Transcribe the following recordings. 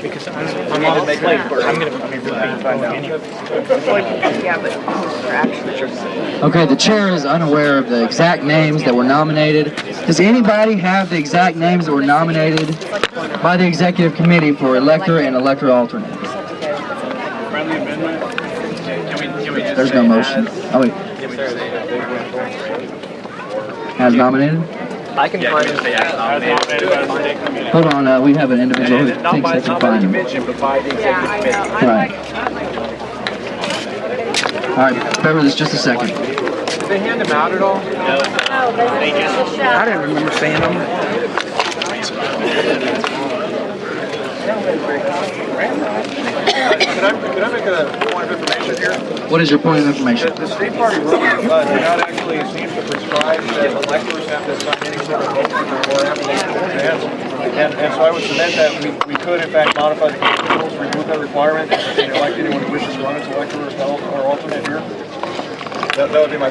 Because I'm on the slate. I'm going to find out. Yeah, but for action. Okay, the chair is unaware of the exact names that were nominated. Does anybody have the exact names that were nominated by the executive committee for elector and elector alternate? Friendly amendment. Can we just There's no motion. Oh wait. As nominated? I can find it. Hold on, we have an individual who thinks they can find him. Right. All right, bear with us just a second. Did they hand them out at all? No, they just. I didn't remember seeing them. Could I make a point of information here? What is your point of information? The state party rules do not actually seem to prescribe that electors have to sign any sort of motion or application in advance. And so I would submit that we could, in fact, modify the rules, remove that requirement, and elect anyone who wishes to run as elector or alternate here. That would be my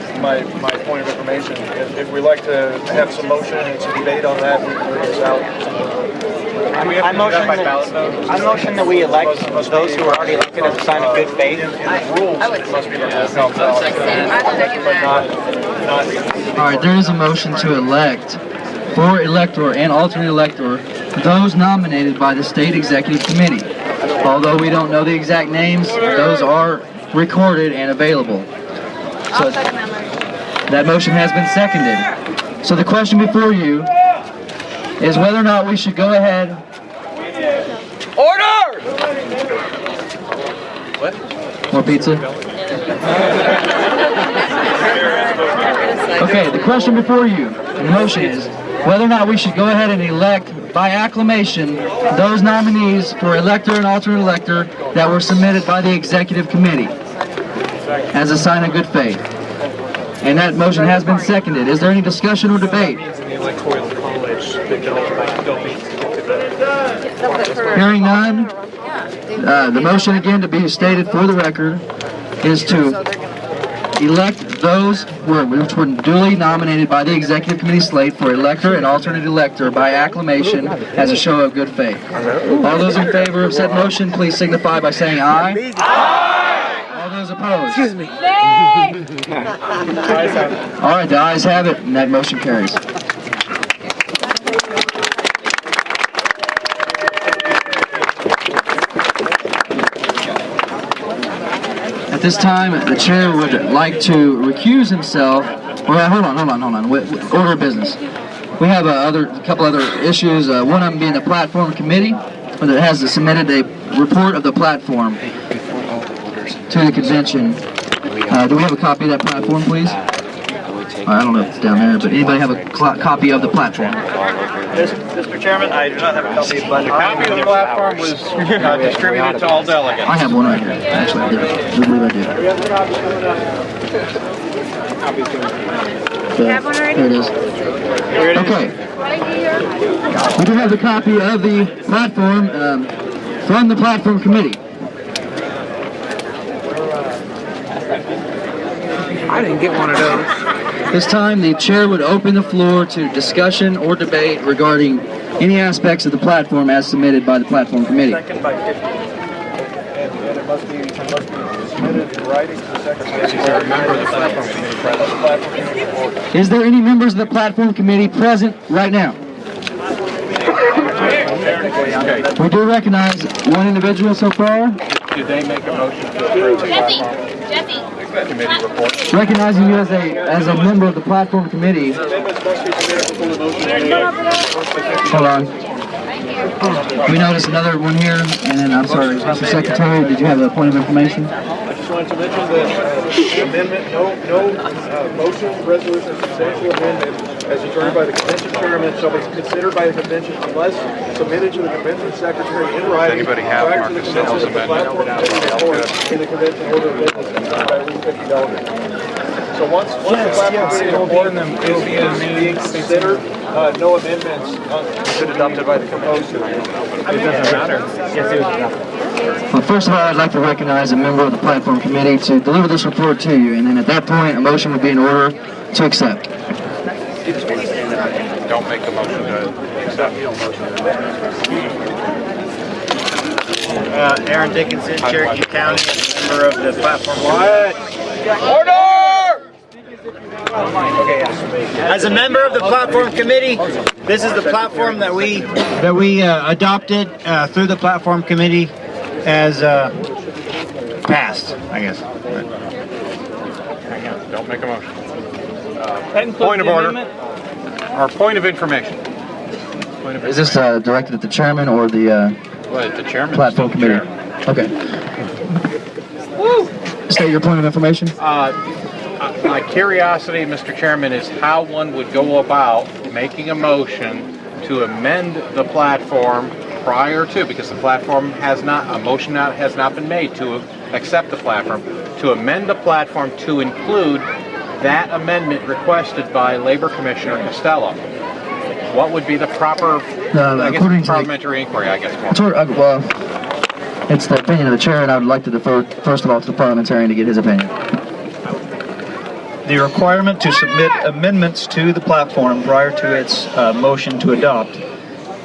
point of information. If we like to have some motion and some debate on that, we can bring this out. I motion that we elect those who are already elected as a sign of good faith. I would Must be the All right, there is a motion to elect for elector and alternate elector those nominated by the state executive committee. Although we don't know the exact names, those are recorded and available. So that motion has been seconded. So the question before you is whether or not we should go ahead. Order! What? More pizza? Okay, the question before you, the motion is whether or not we should go ahead and elect by acclamation those nominees for elector and alternate elector that were submitted by the executive committee as a sign of good faith. And that motion has been seconded. Is there any discussion or debate? Hearing none, the motion again to be stated for the record is to elect those which were duly nominated by the executive committee slate for elector and alternate elector by acclamation as a show of good faith. All those in favor of said motion, please signify by saying aye. Aye! All those opposed? Excuse me. All right, the ayes have it, and that motion carries. At this time, the chair would like to recuse himself. Well, hold on. Order of business. We have a couple other issues. One of them being the platform committee, that has submitted a report of the platform to the convention. Do we have a copy of that platform, please? I don't know if it's down there, but anybody have a copy of the platform? Mr. Chairman, I do not have a copy, but A copy of the platform was distributed to all delegates. I have one right here. Actually, I believe I do. have one already? There it is. Okay. We do have the copy of the platform from the platform committee. I didn't get one of those. This time, the chair would open the floor to discussion or debate regarding any aspects of the platform as submitted by the platform committee. Second by 50. And it must be submitted in writing to the secretary. Is there a member of the platform committee present? Is there any members of the platform committee present right now? We do recognize one individual so far. Did they make a motion to approve the platform committee report? Recognizing you as a member of the platform committee. Hold on. We noticed another one here, and then I'm sorry, Mr. Secretary, did you have a point of information? I just wanted to mention that amendment, no motion, resolution, or substantial amendment as determined by the convention chairman shall be considered by the convention unless submitted to the convention secretary in writing. Does anybody have Costello's amendment? In the convention order of business considered by at least 50 delegates. So once the platform report is being considered, no amendments should be adopted by the composed. It doesn't matter. Well, first of all, I'd like to recognize a member of the platform committee to deliver this report to you, and then at that point, a motion would be in order to accept. Don't make a motion to Aaron Dickinson, Cherokee County, member of the platform. Order! As a member of the platform committee, this is the platform that we adopted through the platform committee as passed, I guess. Hang on, don't make a motion. Point of order, or point of information. Is this directed at the chairman or the The chairman. platform committee? Okay. State your point of information. My curiosity, Mr. Chairman, is how one would go about making a motion to amend the platform prior to, because the platform has not, a motion has not been made to accept the platform, to amend the platform to include that amendment requested by Labor Commissioner Costello. What would be the proper, I guess, parliamentary inquiry, I guess. Well, it's the opinion of the chair, and I would like to defer, first of all, to the parliamentarian to get his opinion. The requirement to submit amendments to the platform prior to its motion to adopt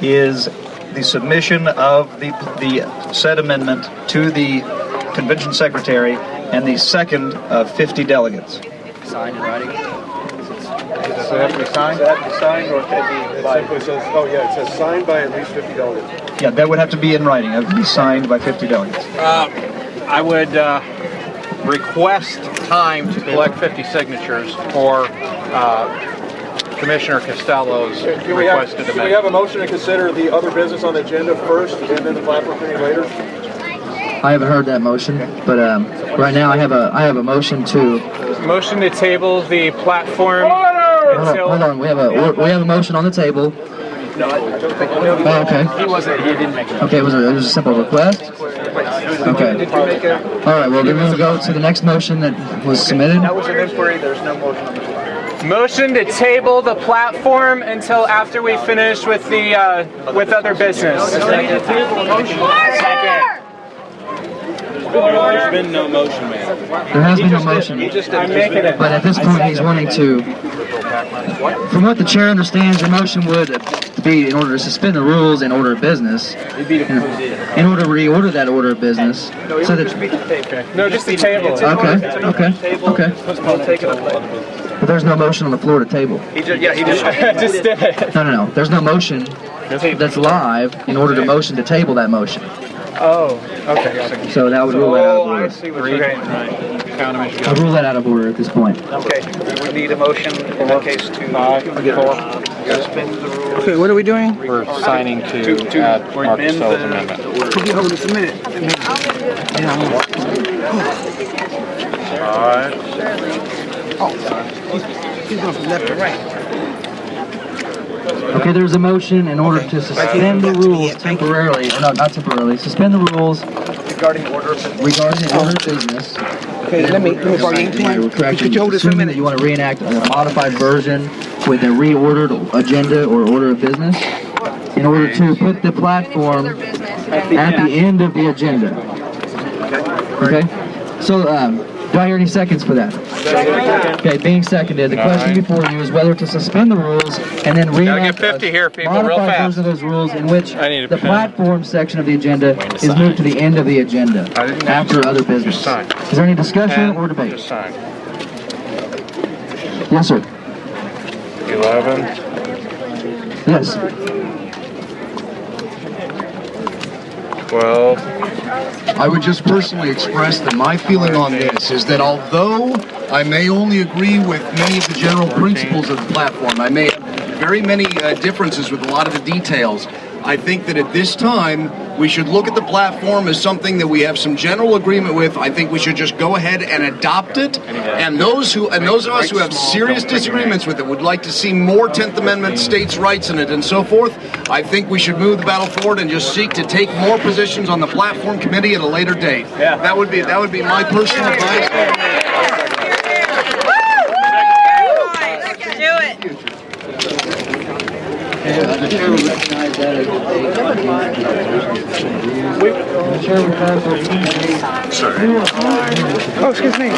is the submission of the said amendment to the convention secretary and the second of 50 delegates. Signed in writing. Does it have to be signed? Does it have to be signed, or can it be, it simply says, oh yeah, it says signed by at least 50 delegates. Yeah, that would have to be in writing. It would be signed by 50 delegates. I would request time to collect 50 signatures for Commissioner Costello's requested Can we have amendment. a motion to consider the other business on the agenda first, and then the platform committee later? I haven't heard that motion, but right now I have a motion to. Motion to table the platform until... Hold on. We have a motion on the table. Oh, okay. He didn't make it. Okay, it was a simple request. Okay. All right. Well, then we'll go to the next motion that was submitted. That was an inquiry, there's no motion on the floor. Motion to table the platform until after we finish with the with other business. Second. There's been no motion made. There has been no motion, but at this point he's wanting to. From what the chair understands, the motion would be in order to suspend the rules in order of business, in order to reorder that order of business, so that. No, just the table. Okay. But there's no motion on the floor to table. Just did it. No. There's no motion that's live in order to motion to table that motion. Oh, okay. So that would rule that out of order. I'll rule that out of order at this point. Okay, we would need a motion in that case to suspend the rules. Okay, what are we doing? We're signing to add Mark Costello's amendment. Hold just a minute. All right. He's going from left to right. Okay, there's a motion in order to suspend the rules temporarily, or not temporarily, suspend the rules Regarding order of business. regarding the order of business. Okay, let me borrow your pen. Could you hold this for a Assuming that minute? you want to reenact a modified version with a reordered agenda or order of business in order to put the platform at the end of the agenda. Okay? So, do I hear any seconds for that? Okay, being seconded, the question before you is whether to suspend the rules and then reenact get 50 here, people, real modified fast. version of those rules in which I need a the pen. platform section of the agenda is moved to the end of the agenda I didn't after other business. Just sign. Is there any discussion or debate? Just sign. Yes, sir. 11. Yes. 12. I would just personally express that my feeling on this is that although I may only agree with many of the general principles of the platform, I may have very many differences with a lot of the details, I think that at this time we should look at the platform as something that we have some general agreement with. I think we should just go ahead and adopt it. And those of us who have serious disagreements with it would like to see more 10th Amendment states' rights in it and so forth. I think we should move the battle forward and just seek to take more positions on the platform committee at a later date. Yeah. That would be my personal advice. The chair would recognize that as the chair would Oh, excuse me.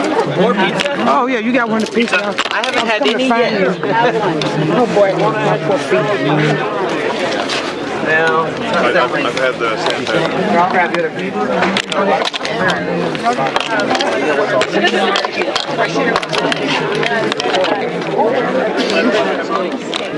More pizza? Oh, yeah, you got one of the pizza. I haven't had any yet. Oh, boy, I want to have more pizza. No, I've had the sanitizer. I'll grab the other.